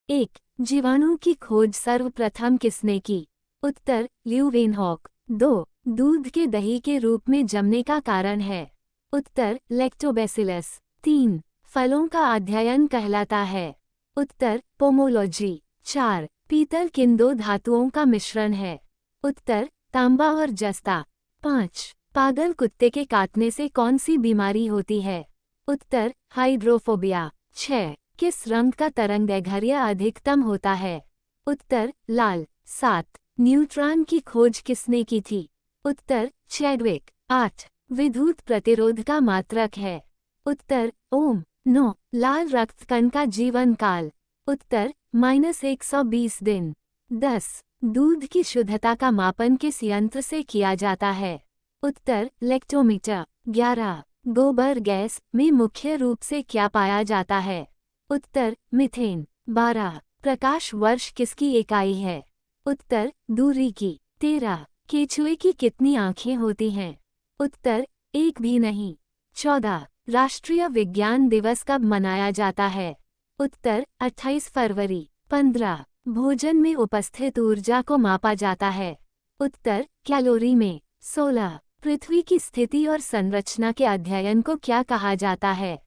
1. जीवाणु की खोज सर्वप्रथम किसने की? उत्तर ल्यूवेनहॉक। 2. दूध के दही के रूप में जमने का कारण है? उत्तर लैक्टोबैसिलस। 3. फलों का अध्ययन कहलाता है? उत्तर पोमोलॉजी। 4. पीतल किन दो धातुओं का मिश्रण है? उत्तर तांबा और जस्ता। 5. पागल कुत्ते के काटने से कौन सी बीमारी होती है? उत्तर हाइड्रोफोबिया। 6. किस रंग का तरंगदैर्घ्य अधिकतम होता है? उत्तर लाल। 7. न्यूट्रॉन की खोज किसने की थी? उत्तर चैडविक। 8. विद्युत प्रतिरोध का मात्रक है? उत्तर ओम। 9. लाल रक्तकण का जीवन काल? उत्तर -120 दिन। 10. दूध की शुद्धता का मापन किस यंत्र से किया जाता है? उत्तर लेक्टोमीटर। 11. गोबर गैस में मुख्य रूप से क्या पाया जाता है? उत्तर मीथेन। 12. प्रकाश वर्ष किसकी इकाई है? उत्तर दूरी की। 13. केचुए की कितनी आंखें होती हैं? उत्तर एक भी नहीं। 14. राष्ट्रीय विज्ञान दिवस कब मनाया जाता है? उत्तर 28 फरवरी। 15. भोजन में उपस्थित ऊर्जा को मापा जाता है? उत्तर कैलोरी में। 16. पृथ्वी की स्थिति और संरचना के अध्ययन को क्या कहा जाता है?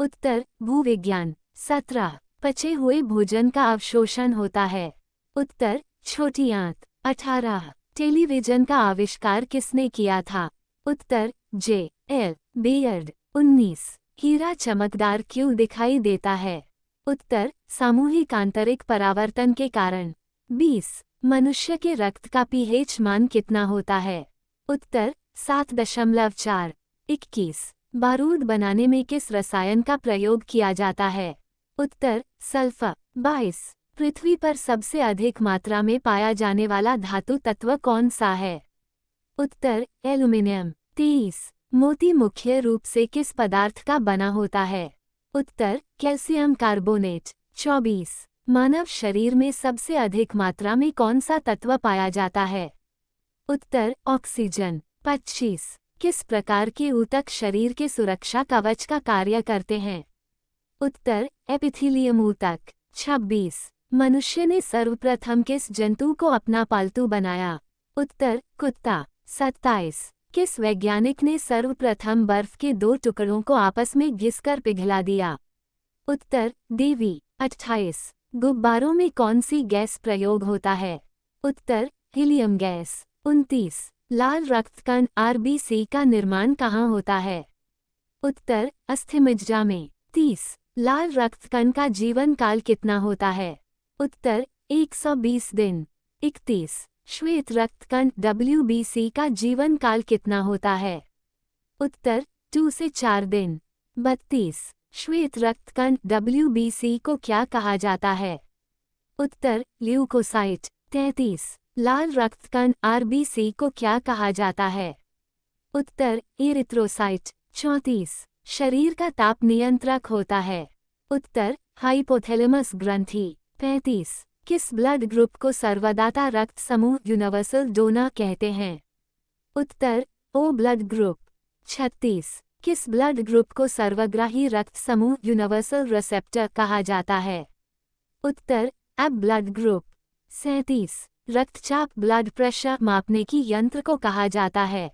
उत्तर भूविज्ञान। 17. पचे हुए भोजन का अवशोषण होता है? उत्तर छोटी आंत। 18. टेलीविजन का आविष्कार किसने किया था? उत्तर J.L. बेयर्ड। 19. हीरा चमकदार क्यों दिखाई देता है? उत्तर सामूहिक आंतरिक परावर्तन के कारण। 20. मनुष्य के रक्त का pH मान कितना होता है? उत्तर 7.4। 21. बारूद बनाने में किस रसायन का प्रयोग किया जाता है? उत्तर सल्फर। 22. पृथ्वी पर सबसे अधिक मात्रा में पाया जाने वाला धातु तत्व कौन सा है? उत्तर एल्यूमीनियम। 23. मोती मुख्य रूप से किस पदार्थ का बना होता है? उत्तर कैल्शियम कार्बोनेट। 24. मानव शरीर में सबसे अधिक मात्रा में कौन सा तत्व पाया जाता है? उत्तर ऑक्सीजन। 25. किस प्रकार के ऊतक शरीर के सुरक्षा कवच का कार्य करते हैं? उत्तर एपिथेलियम ऊतक। 26. मनुष्य ने सर्वप्रथम किस जंतु को अपना पालतू बनाया? उत्तर कुत्ता। 27. किस वैज्ञानिक ने सर्वप्रथम बर्फ के दो टुकड़ों को आपस में घिसकर पिघला दिया? उत्तर देवी। 28. गुब्बारों में कौन सी गैस प्रयोग होता है? उत्तर हीलियम गैस। 29. लाल रक्तकण RBC का निर्माण कहाँ होता है? उत्तर अस्थिमज्जा में। 30. लाल रक्तकण का जीवन काल कितना होता है? उत्तर 120 दिन। 31. श्वेत रक्तकण WBC का जीवन काल कितना होता है? उत्तर 2 से 4 दिन। 32. श्वेत रक्तकण WBC को क्या कहा जाता है? उत्तर ल्यूकोसाइट। 33. लाल रक्तकण RBC को क्या कहा जाता है? उत्तर एरिथ्रोसाइट। 34. शरीर का ताप नियंत्रक होता है? उत्तर हाइपोथैलेमस ग्रंथि। 35. किस ब्लड ग्रुप को सर्वदाता रक्त समूह यूनिवर्सल डोनर कहते हैं? उत्तर ओ ब्लड ग्रुप। 36. किस ब्लड ग्रुप को सर्वग्राही रक्त समूह यूनिवर्सल रिसेप्टर कहा जाता है? उत्तर एब ब्लड ग्रुप। 37. रक्तचाप ब्लड प्रेशर मापने की यंत्र को कहा जाता है?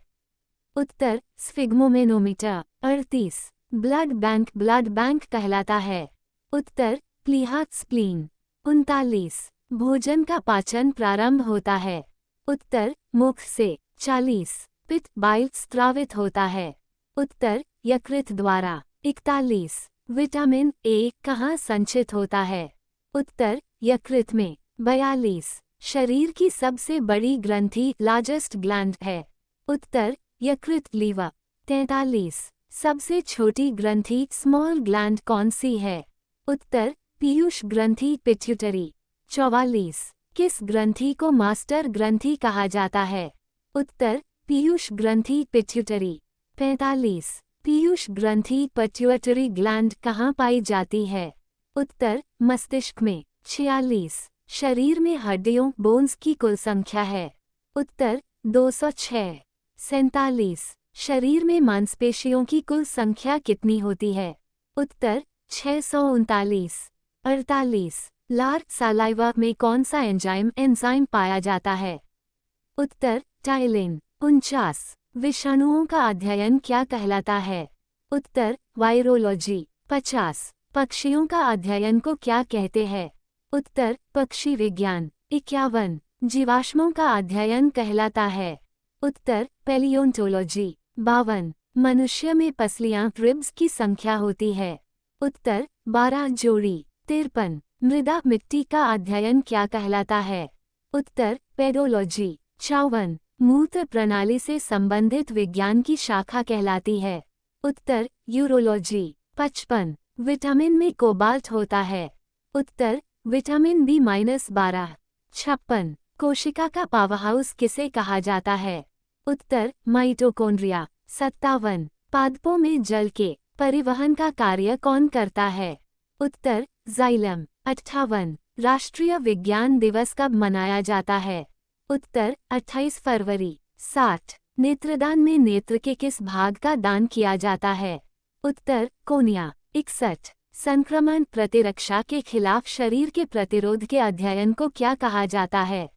उत्तर स्फिग्मोमेनोमीटर। 38. ब्लड बैंक कहलाता है? उत्तर प्लीहा स्प्लीन। 39. भोजन का पाचन प्रारंभ होता है? उत्तर मुख से। 40. पित्त बाइल स्त्रावित होता है? उत्तर यकृत द्वारा। 41. विटामिन ए कहाँ संचित होता है? उत्तर यकृत में। 42. शरीर की सबसे बड़ी ग्रंथि लार्जेस्ट ग्लैंड है? उत्तर यकृत लीवर। 43. सबसे छोटी ग्रंथि स्मॉल ग्लैंड कौन सी है? उत्तर पीयूष ग्रंथि पिट्यूटरी। 44. किस ग्रंथि को मास्टर ग्रंथि कहा जाता है? उत्तर पीयूष ग्रंथि पिट्यूटरी। 45. पीयूष ग्रंथि पिट्यूटरी ग्लैंड कहाँ पाई जाती है? उत्तर मस्तिष्क में। 46. शरीर में हड्डियों बोन्स की कुल संख्या है? उत्तर 206। 47. शरीर में मांसपेशियों की कुल संख्या कितनी होती है? उत्तर 639। 48. लार सालाइवा में कौन सा एंजाइम पाया जाता है? उत्तर टाइलिन। 49 विषाणुओं का अध्ययन क्या कहलाता है? उत्तर वायरोलॉजी। 50 पक्षियों का अध्ययन को क्या कहते हैं? उत्तर पक्षी विज्ञान। 51 जीवाश्मों का अध्ययन कहलाता है? उत्तर पैलियोंटोलॉजी। 52 मनुष्य में पसलियां रिब्स की संख्या होती है? उत्तर 12 जोड़ी। 53 मृदा मिट्टी का अध्ययन क्या कहलाता है? उत्तर पेडोलॉजी। 54 मूत्र प्रणाली से संबंधित विज्ञान की शाखा कहलाती है? उत्तर यूरोलॉजी। 55 विटामिन में कोबाल्ट होता है? उत्तर विटामिन B-12। 56 कोशिका का पावरहाउस किसे कहा जाता है? उत्तर माइटोकॉन्ड्रिया। 57 पादपों में जल के परिवहन का कार्य कौन करता है? उत्तर जाइलम। 58 राष्ट्रीय विज्ञान दिवस कब मनाया जाता है? उत्तर 28 फरवरी। 60 नेत्रदान में नेत्र के किस भाग का दान किया जाता है? उत्तर कोनिया। 61 संक्रमण प्रतिरक्षा के खिलाफ शरीर के प्रतिरोध के अध्ययन को क्या कहा जाता है?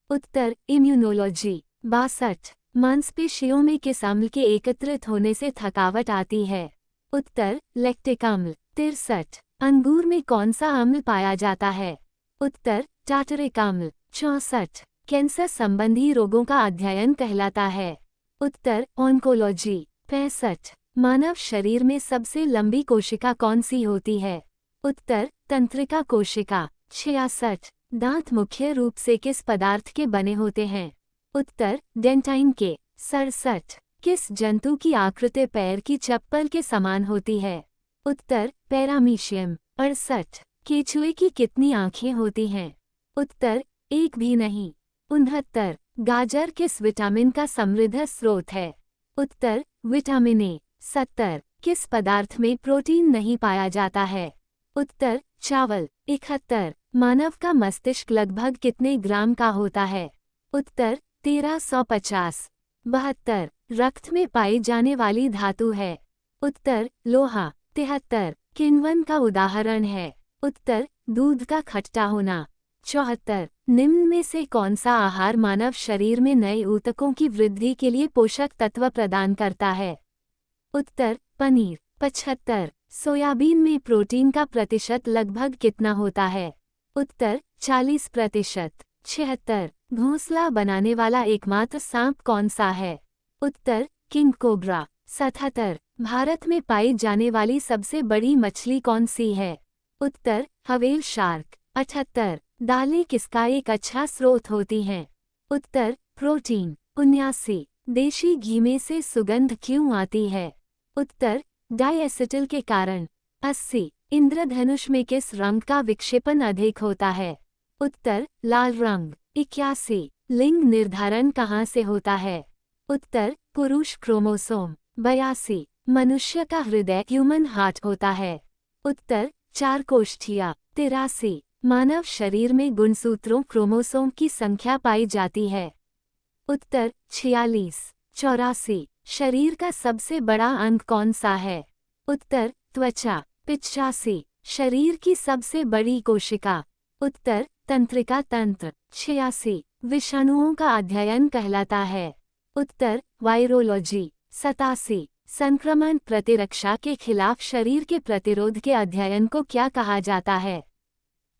उत्तर इम्यूनोलॉजी। 62 मांसपेशियों में किस अम्ल के एकत्रित होने से थकावट आती है? उत्तर लैक्टिक अम्ल। 63 अंगूर में कौन सा अम्ल पाया जाता है? उत्तर टार्टरिक अम्ल। 64 कैंसर संबंधी रोगों का अध्ययन कहलाता है? उत्तर ऑन्कोलॉजी। 65 मानव शरीर में सबसे लंबी कोशिका कौन सी होती है? उत्तर तंत्रिका कोशिका। 66 दांत मुख्य रूप से किस पदार्थ के बने होते हैं? उत्तर डेंटाइन के। 67 किस जंतु की आकृति पैर की चप्पल के समान होती है? उत्तर पैरामीशियम। 68 केचुए की कितनी आँखें होती हैं? उत्तर एक भी नहीं। 69 गाजर किस विटामिन का समृद्ध स्रोत है? उत्तर विटामिन ए। 70 किस पदार्थ में प्रोटीन नहीं पाया जाता है? उत्तर चावल। 71 मानव का मस्तिष्क लगभग कितने ग्राम का होता है? उत्तर 1350। 72 रक्त में पाई जाने वाली धातु है? उत्तर लोहा। 73 किण्वन का उदाहरण है? उत्तर दूध का खट्टा होना। 74 निम्न में से कौन सा आहार मानव शरीर में नए ऊतकों की वृद्धि के लिए पोषक तत्व प्रदान करता है? उत्तर पनीर। 75 सोयाबीन में प्रोटीन का प्रतिशत लगभग कितना होता है? उत्तर 40%। 76 घोंसला बनाने वाला एकमात्र सांप कौन सा है? उत्तर किंग कोबरा। 77 भारत में पाई जाने वाली सबसे बड़ी मछली कौन सी है? उत्तर हवेल शार्क। 78 दालें किसका एक अच्छा स्रोत होती हैं? उत्तर प्रोटीन। 79 देशी घी में से सुगंध क्यों आती है? उत्तर डायएसिटिल के कारण। 80 इंद्रधनुष में किस रंग का विक्षेपण अधिक होता है? उत्तर लाल रंग। 81 लिंग निर्धारण कहाँ से होता है? उत्तर पुरुष क्रोमोसोम। 82 मनुष्य का हृदय ह्यूमन हार्ट होता है? उत्तर चार कोष्ठिया। 83 मानव शरीर में गुणसूत्रों क्रोमोसोम की संख्या पाई जाती है? उत्तर 46। 84 शरीर का सबसे बड़ा अंग कौन सा है? उत्तर त्वचा। 85 शरीर की सबसे बड़ी कोशिका? उत्तर तंत्रिका तंत्र। 86 विषाणुओं का अध्ययन कहलाता है? उत्तर वायरोलॉजी। 87 संक्रमण प्रतिरक्षा के खिलाफ शरीर के प्रतिरोध के अध्ययन को क्या कहा जाता है?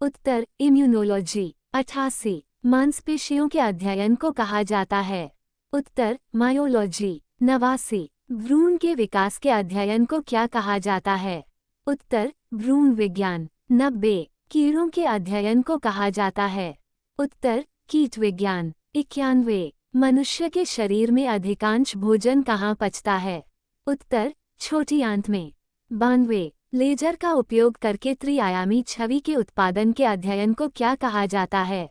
उत्तर इम्यूनोलॉजी। 88 मांसपेशियों के अध्ययन को कहा जाता है? उत्तर मायोलॉजी। 89 भ्रूण के विकास के अध्ययन को क्या कहा जाता है? उत्तर भ्रूण विज्ञान। 90 कीड़ों के अध्ययन को कहा जाता है? उत्तर कीट विज्ञान। 91 मनुष्य के शरीर में अधिकांश भोजन कहाँ पचता है? उत्तर छोटी आंत में। 92 लेजर का उपयोग करके त्रिआयामी छवि के उत्पादन के अध्ययन को क्या कहा जाता है?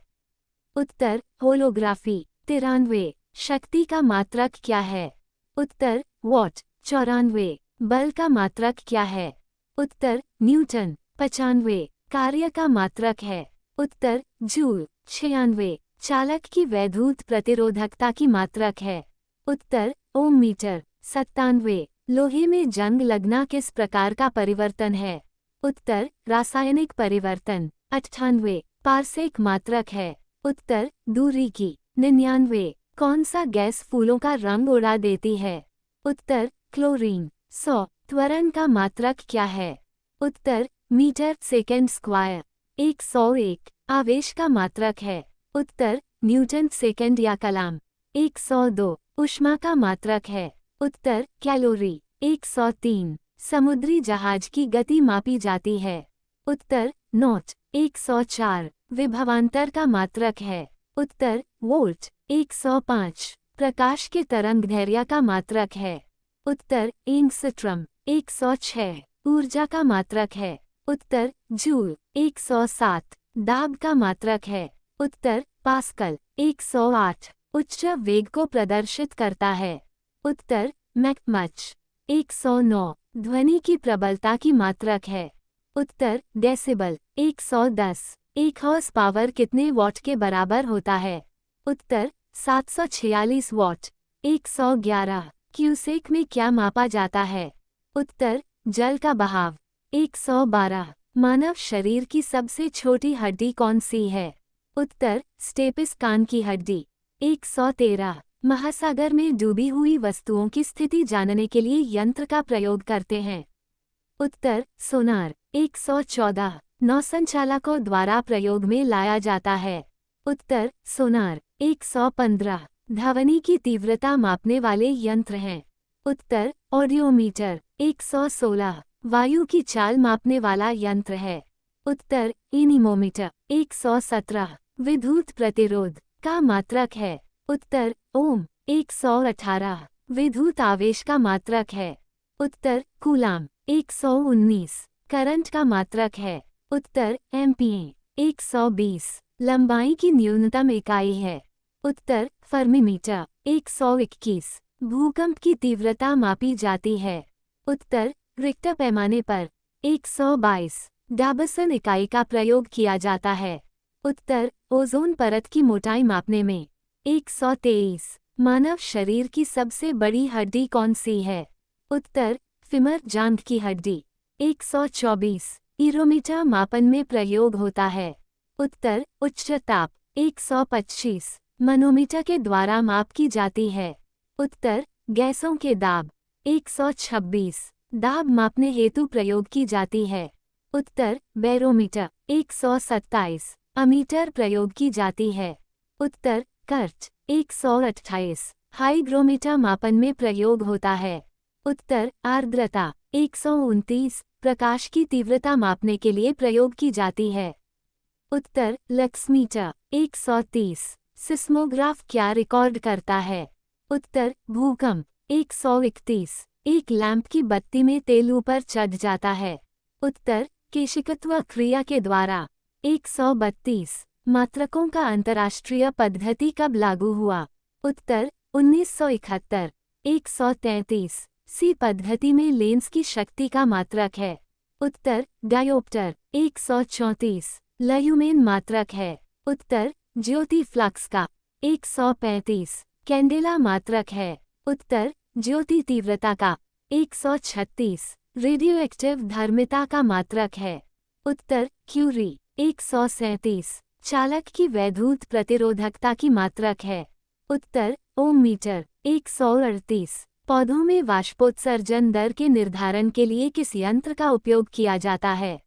उत्तर होलोग्राफी। 93 शक्ति का मात्रक क्या है? उत्तर वॉट। 94 बल का मात्रक क्या है? उत्तर न्यूटन। 95 कार्य का मात्रक है? उत्तर जूल। 96 चालक की वैद्युत प्रतिरोधकता की मात्रक है? उत्तर ओम मीटर। 97 लोहे में जंग लगना किस प्रकार का परिवर्तन है? उत्तर रासायनिक परिवर्तन। 98 पारसेक मात्रक है। उत्तर दूरी की। 99 कौन सा गैस फूलों का रंग उड़ा देती है? उत्तर क्लोरीन। 100 त्वरण का मात्रक क्या है? उत्तर मीटर सेकेंड स्क्वायर। 101 आवेश का मात्रक है। उत्तर न्यूटन सेकेंड या कलाम। 102 ऊष्मा का मात्रक है। उत्तर कैलोरी। 103 समुद्री जहाज की गति मापी जाती है। उत्तर नॉट। 104 विभवांतर का मात्रक है। उत्तर वोल्ट। 105 प्रकाश के तरंगदैर्घ्य का मात्रक है। उत्तर एंगस्ट्रॉम। 106 ऊर्जा का मात्रक है। उत्तर जूल। 107 दाब का मात्रक है। उत्तर पास्कल। 108 उच्च वेग को प्रदर्शित करता है। उत्तर मैकमच। 109 ध्वनि की प्रबलता की मात्रक है। उत्तर डेसिबल। 110 एक हॉर्स पावर कितने वॉट के बराबर होता है? उत्तर 746 वॉट। 111 क्यूसेक में क्या मापा जाता है? उत्तर जल का बहाव। 112 मानव शरीर की सबसे छोटी हड्डी कौन सी है? उत्तर स्टेपिस कान की हड्डी। 113 महासागर में डूबी हुई वस्तुओं की स्थिति जानने के लिए यंत्र का प्रयोग करते हैं। उत्तर सोनार। 114 नौसंचालकों द्वारा प्रयोग में लाया जाता है। उत्तर सोनार। 115 ध्वनि की तीव्रता मापने वाले यंत्र हैं। उत्तर ऑडियोमीटर। 116 वायु की चाल मापने वाला यंत्र है। उत्तर एनीमोमीटर। 117 विद्युत प्रतिरोध का मात्रक है। उत्तर ओम। 118 विद्युत आवेश का मात्रक है। उत्तर कूलाम। 119 करंट का मात्रक है। उत्तर एम्पीयर। 120 लंबाई की न्यूनतम इकाई है। उत्तर फर्मीमीटर। 121 भूकंप की तीव्रता मापी जाती है। उत्तर रिक्टर पैमाने पर। 122 डाबसन इकाई का प्रयोग किया जाता है। उत्तर ओजोन परत की मोटाई मापने में। 123 मानव शरीर की सबसे बड़ी हड्डी कौन सी है? उत्तर फीमर जांघ की हड्डी। 124 ईरोमीटर मापन में प्रयोग होता है। उत्तर उच्च ताप। 125 मनोमीटर के द्वारा माप की जाती है। उत्तर गैसों के दाब। 126 दाब मापने हेतु प्रयोग की जाती है। उत्तर बैरोमीटर। 127 अमीटर प्रयोग की जाती है। उत्तर कर्च। 128 हाइग्रोमीटर मापन में प्रयोग होता है। उत्तर आर्द्रता। 129 प्रकाश की तीव्रता मापने के लिए प्रयोग की जाती है। उत्तर लक्समीटर। 130 सिस्मोग्राफ क्या रिकॉर्ड करता है? उत्तर भूकंप। 131 एक लैंप की बत्ती में तेल ऊपर चढ़ जाता है। उत्तर केशिकत्व क्रिया के द्वारा। 132 मात्रकों का अंतर्राष्ट्रीय पद्धति कब लागू हुआ? उत्तर 1971। 133 सी पद्धति में लेंस की शक्ति का मात्रक है। उत्तर डायोप्टर। 134 लयूमेन मात्रक है। उत्तर ज्योति फ्लक्स का। 135 कैंडेला मात्रक है। उत्तर ज्योति तीव्रता का। 136 रेडियोएक्टिव धर्मिता का मात्रक है। उत्तर क्यूरी। 137 चालक की वैद्युत प्रतिरोधकता की मात्रक है। उत्तर ओम मीटर। 138 पौधों में वाष्पोत्सर्जन दर के निर्धारण के लिए किस यंत्र का उपयोग किया जाता है?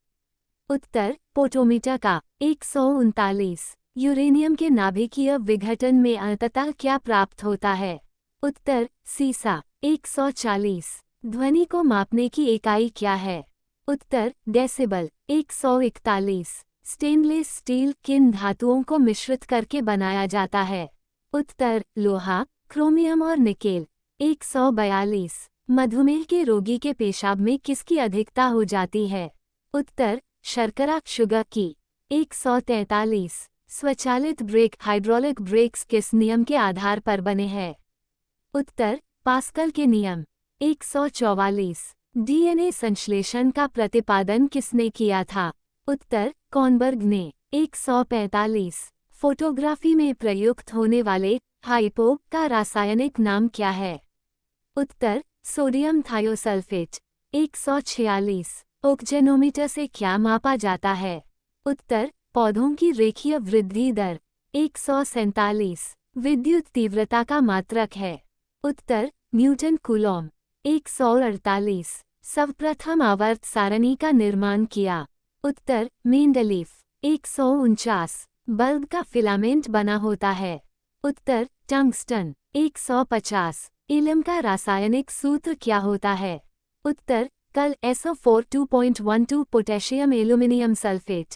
उत्तर पोटोमीटर का। 139 यूरेनियम के नाभिकीय विघटन में अंततः क्या प्राप्त होता है? उत्तर सीसा। 140 ध्वनि को मापने की इकाई क्या है? उत्तर डेसिबल। 141 स्टेनलेस स्टील किन धातुओं को मिश्रित करके बनाया जाता है? उत्तर लोहा, क्रोमियम और निकेल। 142 मधुमेह के रोगी के पेशाब में किसकी अधिकता हो जाती है? उत्तर शर्करा शुगर की। 143 स्वचालित ब्रेक हाइड्रोलिक ब्रेक्स किस नियम के आधार पर बने हैं? उत्तर पास्कल के नियम। 144 डीएनए संश्लेषण का प्रतिपादन किसने किया था? उत्तर कॉनबर्ग ने। 145 फोटोग्राफी में प्रयुक्त होने वाले हाइपो का रासायनिक नाम क्या है? उत्तर सोडियम थायोसल्फेट। 146 ऑक्जेनोमीटर से क्या मापा जाता है? उत्तर पौधों की रेखीय वृद्धि दर 147 विद्युत तीव्रता का मात्रक है। उत्तर न्यूटन कूलॉम 148 सर्वप्रथम आवर्त सारणी का निर्माण किया। उत्तर मेंडलीफ 149 बल्ब का फिलामेंट बना होता है। उत्तर टंगस्टन 150 इलम का रासायनिक सूत्र क्या होता है। उत्तर कल SO4 2.12 पोटेशियम एल्यूमिनियम सल्फेट।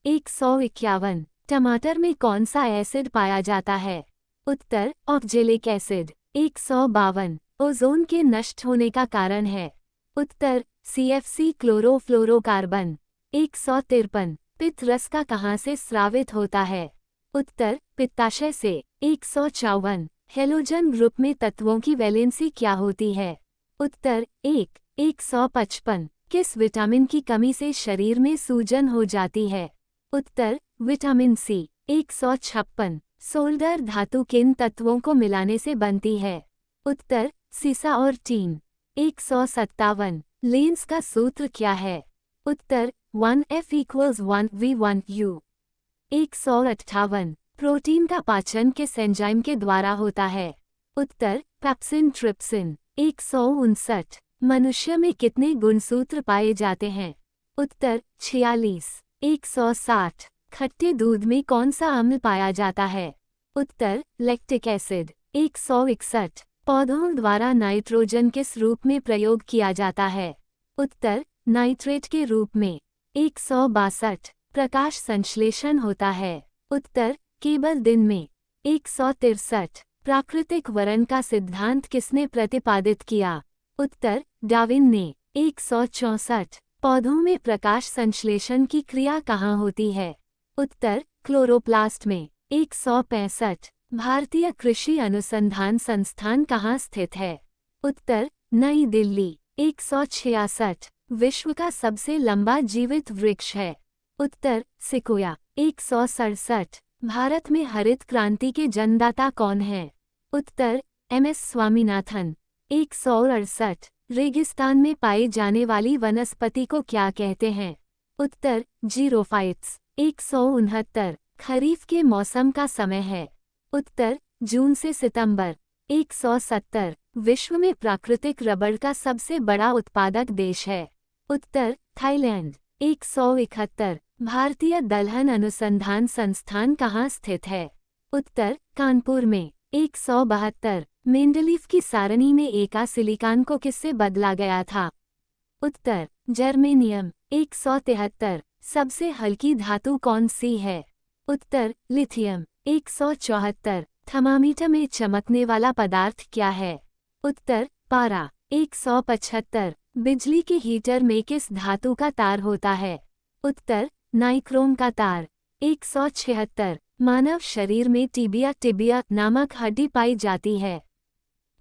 151 टमाटर में कौन सा एसिड पाया जाता है। उत्तर ऑक्जेलिक एसिड। 152 ओजोन के नष्ट होने का कारण है। उत्तर CFC क्लोरोफ्लोरोकार्बन। 153 पित्त रस का कहाँ से स्रावित होता है। उत्तर पित्ताशय से। 154 हेलोजन ग्रुप में तत्वों की वैलेंसी क्या होती है। उत्तर 155 किस विटामिन की कमी से शरीर में सूजन हो जाती है। उत्तर विटामिन सी। 156 सोल्डर धातु किन तत्वों को मिलाने से बनती है। उत्तर सीसा और टीन। 157 लेंस का सूत्र क्या है। उत्तर 1F = 1V1U। 158 प्रोटीन का पाचन किस एंजाइम के द्वारा होता है। उत्तर पेप्सिन ट्रिप्सिन। 159 मनुष्य में कितने गुणसूत्र पाए जाते हैं। उत्तर 46। 160 खट्टे दूध में कौन सा अम्ल पाया जाता है। उत्तर लैक्टिक एसिड। 161 पौधों द्वारा नाइट्रोजन किस रूप में प्रयोग किया जाता है। उत्तर नाइट्रेट के रूप में। 162 प्रकाश संश्लेषण होता है। उत्तर केवल दिन में। 163 प्राकृतिक वर्ण का सिद्धांत किसने प्रतिपादित किया। उत्तर डार्विन ने। 164 पौधों में प्रकाश संश्लेषण की क्रिया कहाँ होती है। उत्तर क्लोरोप्लास्ट में। 165 भारतीय कृषि अनुसंधान संस्थान कहाँ स्थित है। उत्तर नई दिल्ली। 166 विश्व का सबसे लंबा जीवित वृक्ष है। उत्तर सिकोया। 167 भारत में हरित क्रांति के जन्मदाता कौन है। उत्तर MS स्वामीनाथन। 168 रेगिस्तान में पाई जाने वाली वनस्पति को क्या कहते हैं। उत्तर जीरोफाइट्स। 169 खरीफ के मौसम का समय है। उत्तर जून से सितंबर। 170 विश्व में प्राकृतिक रबड़ का सबसे बड़ा उत्पादक देश है। उत्तर थाईलैंड। 171 भारतीय दलहन अनुसंधान संस्थान कहाँ स्थित है। उत्तर कानपुर में। 172 मेंडलीफ की सारणी में एका सिलिकॉन को किससे बदला गया था। उत्तर जर्मेनियम। 173 सबसे हल्की धातु कौन सी है। उत्तर लिथियम। 174 थर्मामीटर में चमकने वाला पदार्थ क्या है। उत्तर पारा। 175 बिजली के हीटर में किस धातु का तार होता है। उत्तर नाइक्रोम का तार। 176 मानव शरीर में टिबिया नामक हड्डी पाई जाती है।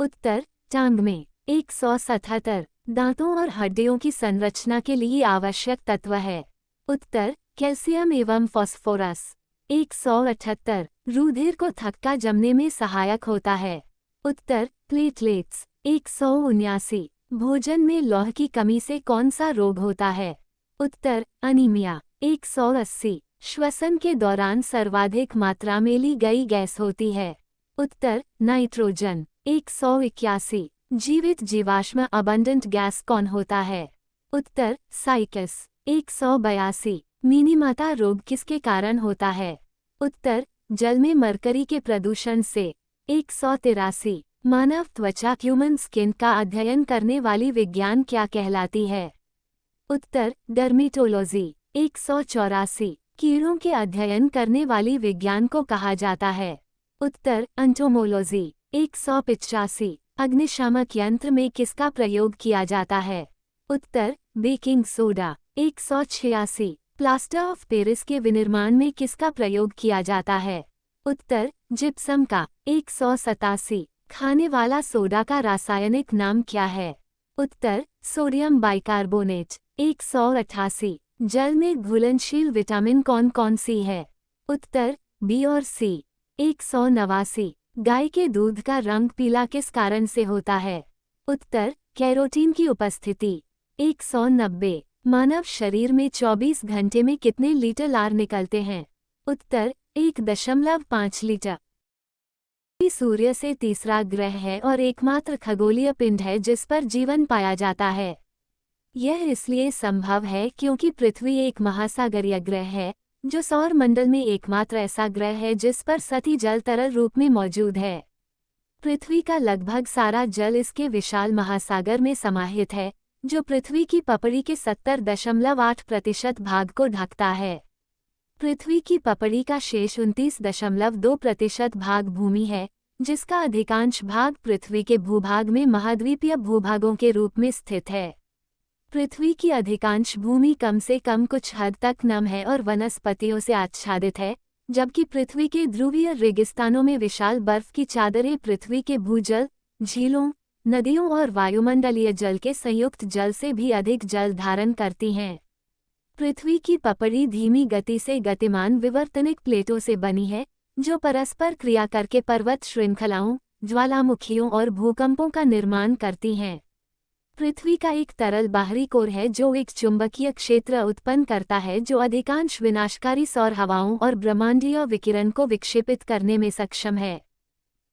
उत्तर टांग में। 177 दांतों और हड्डियों की संरचना के लिए आवश्यक तत्व है। उत्तर कैल्शियम एवं फास्फोरस। 178 रुधिर को थक्का जमने में सहायक होता है। उत्तर प्लेटलेट्स। 179 भोजन में लौह की कमी से कौन सा रोग होता है। उत्तर अनीमिया। 180 श्वसन के दौरान सर्वाधिक मात्रा में ली गई गैस होती है। उत्तर नाइट्रोजन। 181 जीवित जीवाश्म अबंडेंट गैस कौन होता है। उत्तर साइकस। 182 मिनीमाता रोग किसके कारण होता है। उत्तर जल में मरकरी के प्रदूषण से। 183 मानव त्वचा ह्यूमन स्किन का अध्ययन करने वाली विज्ञान क्या कहलाती है। उत्तर डर्मेटोलॉजी। 184 कीड़ों के अध्ययन करने वाली विज्ञान को कहा जाता है। उत्तर एंटोमोलॉजी। 185 अग्निशामक यंत्र में किसका प्रयोग किया जाता है। उत्तर baking soda. 186 plaster of Paris के विनिर्माण में किसका प्रयोग किया जाता है। उत्तर जिप्सम का। 187 खाने वाला सोडा का रासायनिक नाम क्या है। उत्तर सोडियम बाइकार्बोनेट। 188 जल में घुलनशील विटामिन कौन कौन सी है। उत्तर बी और सी। 189 गाय के दूध का रंग पीला किस कारण से होता है। उत्तर कैरोटीन की उपस्थिति। 190 मानव शरीर में 24 घंटे में कितने लीटर लार निकलते हैं? उत्तर 1.5 लीटर। सूर्य से तीसरा ग्रह है और एकमात्र खगोलीय पिंड है जिस पर जीवन पाया जाता है। यह इसलिए संभव है क्योंकि पृथ्वी एक महासागरीय ग्रह है, जो सौर मंडल में एकमात्र ऐसा ग्रह है जिस पर सतही जल तरल रूप में मौजूद है। पृथ्वी का लगभग सारा जल इसके विशाल महासागर में समाहित है, जो पृथ्वी की पपड़ी के 70.8% भाग को ढकता है। पृथ्वी की पपड़ी का शेष 29.2% भाग भूमि है, जिसका अधिकांश भाग पृथ्वी के भूभाग में महाद्वीपीय भूभागों के रूप में स्थित है। पृथ्वी की अधिकांश भूमि कम से कम कुछ हद तक नम है और वनस्पतियों से आच्छादित है, जबकि पृथ्वी के ध्रुवीय रेगिस्तानों में विशाल बर्फ की चादरें पृथ्वी के भूजल, झीलों, नदियों और वायुमंडलीय जल के संयुक्त जल से भी अधिक जल धारण करती हैं। पृथ्वी की पपड़ी धीमी गति से गतिमान विवर्तनिक प्लेटों से बनी है, जो परस्पर क्रिया करके पर्वत श्रृंखलाओं, ज्वालामुखियों और भूकंपों का निर्माण करती हैं। पृथ्वी का एक तरल बाहरी कोर है जो एक चुंबकीय क्षेत्र उत्पन्न करता है जो अधिकांश विनाशकारी सौर हवाओं और ब्रह्मांडीय विकिरण को विक्षेपित करने में सक्षम है।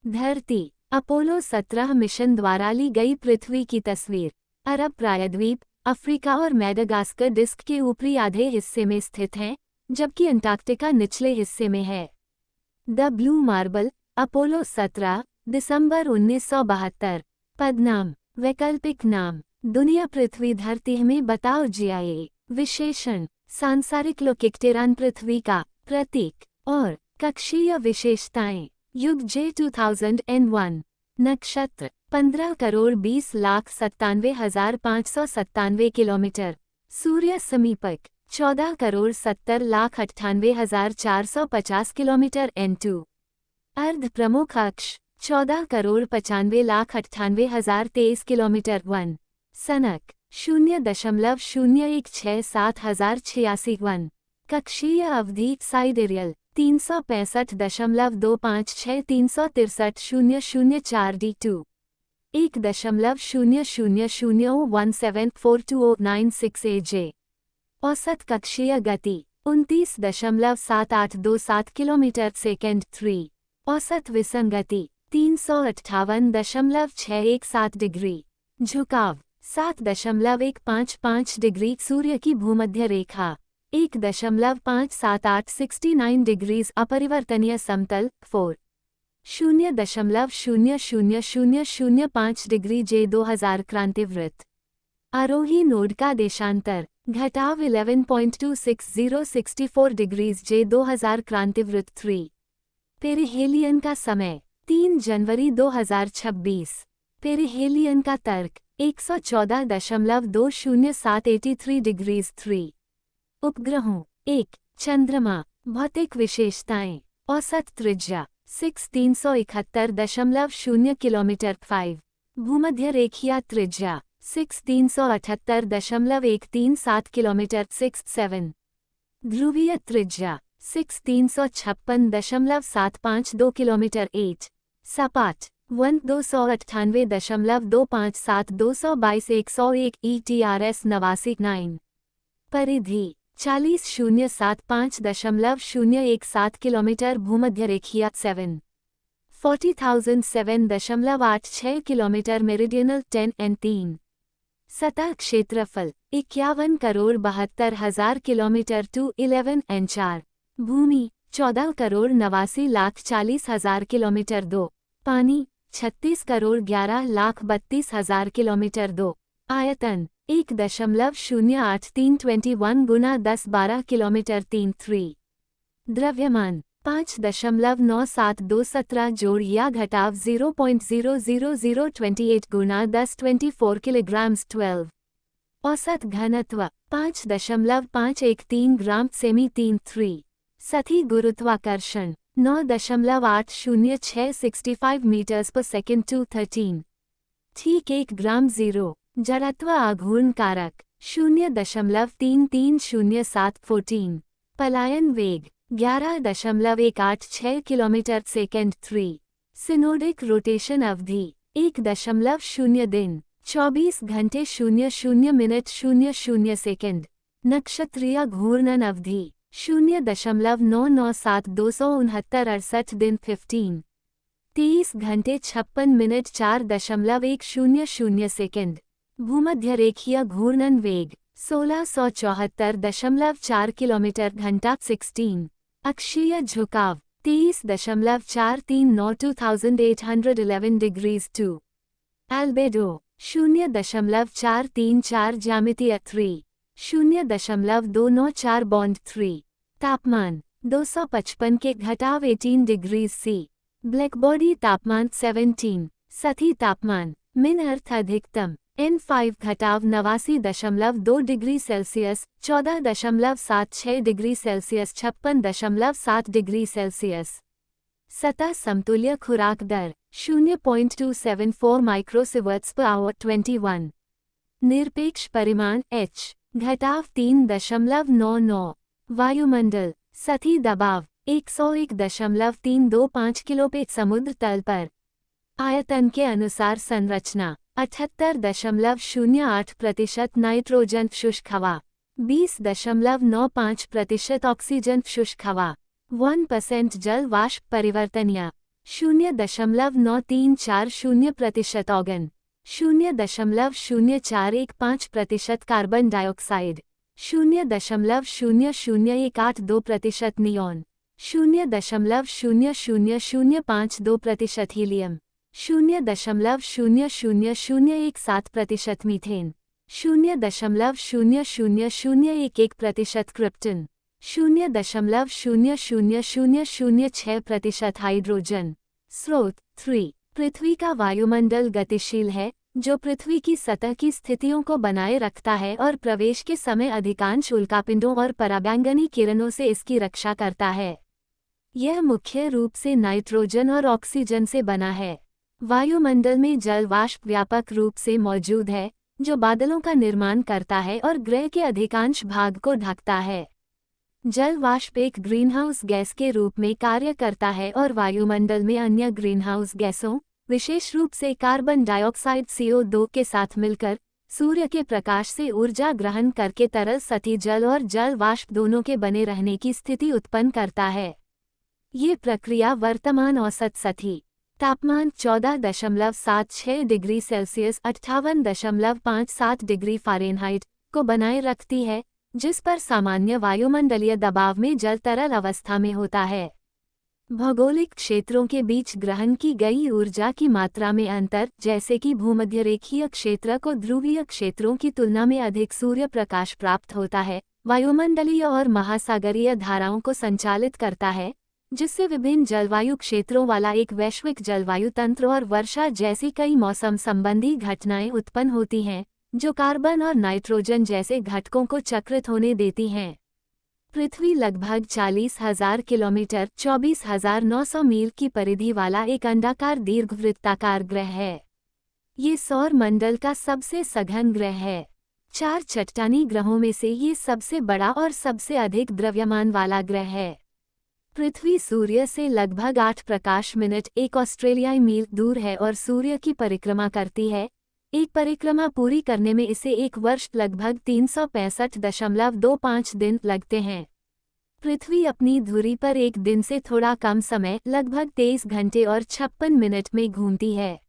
धरती। अपोलो 17 मिशन द्वारा ली गई पृथ्वी की तस्वीर। अरब प्रायद्वीप, अफ्रीका और मैडागास्कर डिस्क के ऊपरी आधे हिस्से में स्थित हैं, जबकि अंटार्कटिका निचले हिस्से में है। द ब्लू मार्बल, अपोलो 17, दिसंबर 1972। पदनाम, वैकल्पिक नाम, दुनिया पृथ्वी धरती में बताओ जीआई। विशेषण, सांसारिक लोकिक्टेरान पृथ्वी का प्रतीक और कक्षीय विशेषताएं। युग जे 2001। नक्षत्र 15,20,97,597 किलोमीटर। सूर्य समीपक 14,70,98,450 किलोमीटर N2। अर्ध प्रमुख अक्ष 14,95,98,023 किलोमीटर 1। सनक 0.0167086 1। कक्षीय अवधि साइडेरियल 365.256,363,004 D2। 1.00001742096 AJ। औसत कक्षीय गति 29.7827 किलोमीटर सेकेंड 3। औसत विसंगति 358.617 डिग्री। झुकाव 7.155 डिग्री। सूर्य की भूमध्य रेखा 1.57869 डिग्रीज। अपरिवर्तनीय समतल 4 0.00005 डिग्री जे 2000 क्रांतिवृत्त। आरोही नोड का देशांतर घटाव 11.26064 डिग्रीज जे 2000 क्रांतिवृत्त 3। पेरिहेलियन का समय 3 जनवरी 2026। पेरिहेलियन का तर्क 114.20783 डिग्रीज 3। उपग्रहों 1 चंद्रमा। भौतिक विशेषताएं। औसत त्रिज्या 6371.0 किलोमीटर 5। भूमध्य रेखीय त्रिज्या 6378.137 किलोमीटर 6 7। ध्रुवीय त्रिज्या 6356.752 किलोमीटर 8। सपाट 298.257 222 101 ETRS 89 9। परिधि 40075.017 किलोमीटर। भूमध्य रेखीय 7 40,007.86 किलोमीटर। Meridional 10 N 3। सतह क्षेत्रफल 51,72,000 किलोमीटर 211 N 4। भूमि 14,89,40,000 किलोमीटर 2। पानी 36,11,32,000 किलोमीटर 2। आयतन 1.08321 गुना 1012 किलोमीटर 3 3। द्रव्यमान 5.97217 जोड़ या घटाव 0.00028 गुना 1024 किलोग्राम्स 12। औसत घनत्व 5.513 ग्राम सेमी 3 3। सतही गुरुत्वाकर्षण 9.80665 मीटर्स पर सेकंड 213। ठीक 1 ग्राम 0। जड़त्व आघूर्ण कारक 0.3307 14। पलायन वेग 11.186 किलोमीटर सेकेंड 3। सिनोडिक रोटेशन अवधि 1.0 दिन 24 घंटे 00 मिनट 00 सेकंड। नक्षत्रीय घूर्णन अवधि 0.997 269 दिन 15। 23 घंटे 56 मिनट 4.100 सेकंड। भूमध्यरेखीय घूर्णन वेग 1674.4 किलोमीटर घंटा 16। अक्षीय झुकाव 23.439 2811 डिग्रीज 2। एल्बेडो 0.434 ज्यामितीय 3 0.294 बॉन्ड 3। तापमान 255 के घटाव 18 डिग्रीज सी। ब्लैकबॉडी तापमान 17। सतही तापमान मिन अर्थ अधिकतम N5 घटाव 89.2 degree Celsius 14.76 degree Celsius 56.7 degree Celsius. सतह समतुल्य खुराक दर 0.274 माइक्रोसीवर्ट्स पर आवर 21। निरपेक्ष परिमाण H घटाव 3.99। वायुमंडल सतही दबाव 101.325 किलोपेट समुद्र तल पर। आयतन के अनुसार संरचना 78.08% नाइट्रोजन शुष्क हवा 20.95% ऑक्सीजन शुष्क हवा 1% जल वाष्प परिवर्तनीय 0.9340% ऑगन 0.0415% carbon dioxide 0.00182% neon 0.00052% helium 0.00017% methane 0.00011% krypton 0.00006% hydrogen. स्रोत 3 पृथ्वी का वायुमंडल गतिशील है जो पृथ्वी की सतह की स्थितियों को बनाए रखता है और प्रवेश के समय अधिकांश उल्कापिंडों और पराबैंगनी किरणों से इसकी रक्षा करता है। यह मुख्य रूप से नाइट्रोजन और ऑक्सीजन से बना है। वायुमंडल में जल वाष्प व्यापक रूप से मौजूद है जो बादलों का निर्माण करता है और ग्रह के अधिकांश भाग को ढकता है। जल वाष्प एक ग्रीनहाउस गैस के रूप में कार्य करता है और वायुमंडल में अन्य ग्रीनहाउस गैसों विशेष रूप से कार्बन डाइऑक्साइड CO2 के साथ मिलकर सूर्य के प्रकाश से ऊर्जा ग्रहण करके तरल सतही जल और जल वाष्प दोनों के बने रहने की स्थिति उत्पन्न करता है। ये प्रक्रिया वर्तमान औसत सतही तापमान 14.76 डिग्री सेल्सियस 58.57 डिग्री फ़ारेनहाइट को बनाए रखती है, जिस पर सामान्य वायुमंडलीय दबाव में जल तरल अवस्था में होता है। भौगोलिक क्षेत्रों के बीच ग्रहण की गई ऊर्जा की मात्रा में अंतर, जैसे कि भूमध्यरेखीय क्षेत्र को ध्रुवीय क्षेत्रों की तुलना में अधिक सूर्य प्रकाश प्राप्त होता है, वायुमंडलीय और महासागरीय धाराओं को संचालित करता है, जिससे विभिन्न जलवायु क्षेत्रों वाला एक वैश्विक जलवायु तंत्र और वर्षा जैसी कई मौसम संबंधी घटनाएं उत्पन्न होती हैं, जो कार्बन और नाइट्रोजन जैसे घटकों को चक्रित होने देती हैं। पृथ्वी लगभग 40,000 किलोमीटर 24,900 मील की परिधि वाला एक अंडाकार दीर्घवृत्ताकार ग्रह है। ये सौर मंडल का सबसे सघन ग्रह है। 4 चट्टानी ग्रहों में से ये सबसे बड़ा और सबसे अधिक द्रव्यमान वाला ग्रह है। पृथ्वी सूर्य से लगभग 8 प्रकाश मिनट एक ऑस्ट्रेलियाई मील दूर है और सूर्य की परिक्रमा करती है। एक परिक्रमा पूरी करने में इसे एक वर्ष लगभग 365.25 दिन लगते हैं। पृथ्वी अपनी धुरी पर एक दिन से थोड़ा कम समय लगभग 23 घंटे और 56 मिनट में घूमती है।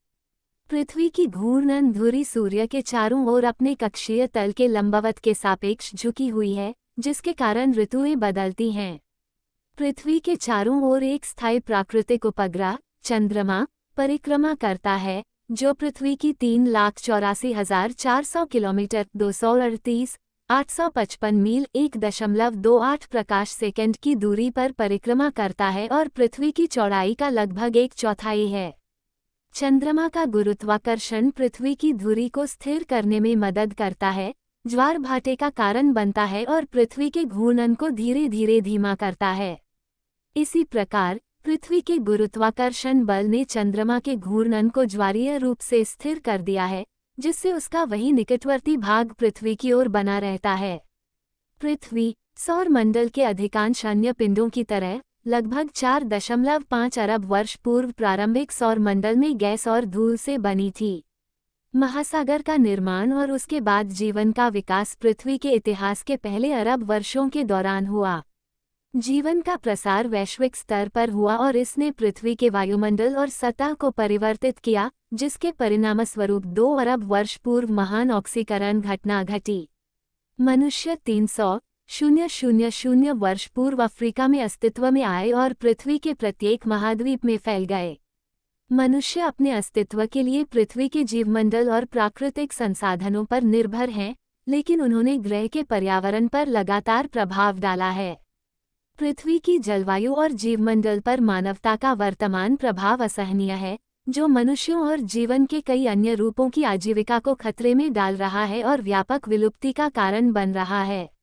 पृथ्वी की घूर्णन धुरी सूर्य के चारों ओर अपने कक्षीय तल के लंबवत के सापेक्ष झुकी हुई है, जिसके कारण ऋतुएं बदलती हैं। पृथ्वी के चारों ओर एक स्थायी प्राकृतिक उपग्रह चंद्रमा परिक्रमा करता है, जो पृथ्वी की 3,84,400 किलोमीटर 238,855 मील 1.28 प्रकाश सेकंड की दूरी पर परिक्रमा करता है और पृथ्वी की चौड़ाई का लगभग 1/4 है। चंद्रमा का गुरुत्वाकर्षण पृथ्वी की धुरी को स्थिर करने में मदद करता है, ज्वार भाटे का कारण बनता है और पृथ्वी के घूर्णन को धीरे धीरे धीमा करता है। इसी प्रकार पृथ्वी के गुरुत्वाकर्षण बल ने चंद्रमा के घूर्णन को ज्वारीय रूप से स्थिर कर दिया है, जिससे उसका वही निकटवर्ती भाग पृथ्वी की ओर बना रहता है। पृथ्वी सौर मंडल के अधिकांश अन्य पिंडों की तरह लगभग 4.5 अरब वर्ष पूर्व प्रारंभिक सौर मंडल में गैस और धूल से बनी थी। महासागर का निर्माण और उसके बाद जीवन का विकास पृथ्वी के इतिहास के पहले अरब वर्षों के दौरान हुआ। जीवन का प्रसार वैश्विक स्तर पर हुआ और इसने पृथ्वी के वायुमंडल और सतह को परिवर्तित किया, जिसके परिणामस्वरूप 2 अरब वर्ष पूर्व महान ऑक्सीकरण घटना घटी। मनुष्य 300,000 वर्ष पूर्व अफ्रीका में अस्तित्व में आए और पृथ्वी के प्रत्येक महाद्वीप में फैल गए। मनुष्य अपने अस्तित्व के लिए पृथ्वी के जीवमंडल और प्राकृतिक संसाधनों पर निर्भर हैं, लेकिन उन्होंने ग्रह के पर्यावरण पर लगातार प्रभाव डाला है। पृथ्वी की जलवायु और जीवमंडल पर मानवता का वर्तमान प्रभाव असहनीय है, जो मनुष्यों और जीवन के कई अन्य रूपों की आजीविका को खतरे में डाल रहा है और व्यापक विलुप्ति का कारण बन रहा है।